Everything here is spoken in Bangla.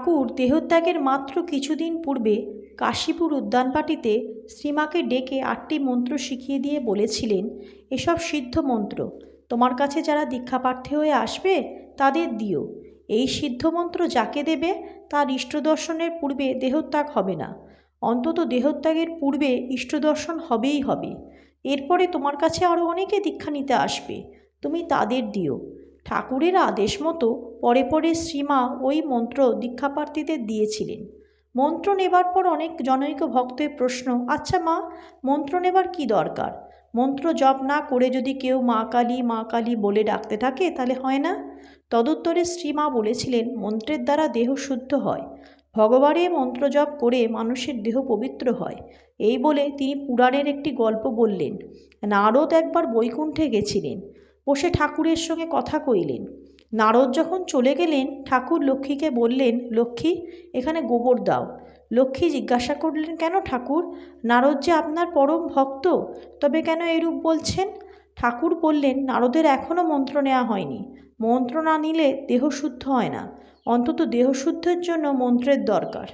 ঠাকুর দেহত্যাগের মাত্র কিছুদিন পূর্বে কাশীপুর উদ্যানপাটিতে শ্রীমাকে ডেকে 8টি মন্ত্র শিখিয়ে দিয়ে বলেছিলেন, এসব সিদ্ধ মন্ত্র তোমার কাছে যারা দীক্ষাপ্রার্থী হয়ে আসবে তাদের দিও। এই সিদ্ধ মন্ত্র যাকে দেবে তার ইষ্টদর্শনের পূর্বে দেহত্যাগ হবে না, অন্তত দেহত্যাগের পূর্বে ইষ্টদর্শন হবেই হবে। এরপরে তোমার কাছে আরও অনেকে দীক্ষা নিতে আসবে, তুমি তাদের দিও। ঠাকুরের আদেশ মতো পরে পরে শ্রীমা ওই মন্ত্র দীক্ষাপ্রার্থীদের দিয়েছিলেন। মন্ত্র নেবার পর অনেক জনৈক ভক্তের প্রশ্ন, আচ্ছা মা, মন্ত্র নেবার কী দরকার? মন্ত্র জপ না করে যদি কেউ মা কালী বলে ডাকতে থাকে তাহলে হয় না? তদুত্তরে শ্রীমা বলেছিলেন, মন্ত্রের দ্বারা দেহ শুদ্ধ হয়, ভগবানের মন্ত্র জপ করে মানুষের দেহ পবিত্র হয়। এই বলে তিনি পুরাণের একটি গল্প বললেন। নারদ একবার বৈকুণ্ঠে গেছিলেন, বসে ঠাকুরের সঙ্গে কথা কইলেন। নারদ যখন চলে গেলেন, ঠাকুর লক্ষ্মীকে বললেন, লক্ষ্মী, এখানে গোবর দাও। লক্ষ্মী জিজ্ঞাসা করলেন, কেন ঠাকুর? নারদ যে আপনার পরম ভক্ত, তবে কেন এরূপ বলছেন? ঠাকুর বললেন, নারদের এখনও মন্ত্র নেওয়া হয়নি। মন্ত্র না নিলে দেহ শুদ্ধ হয় না, অন্তত দেহ শুদ্ধের জন্য মন্ত্রের দরকার।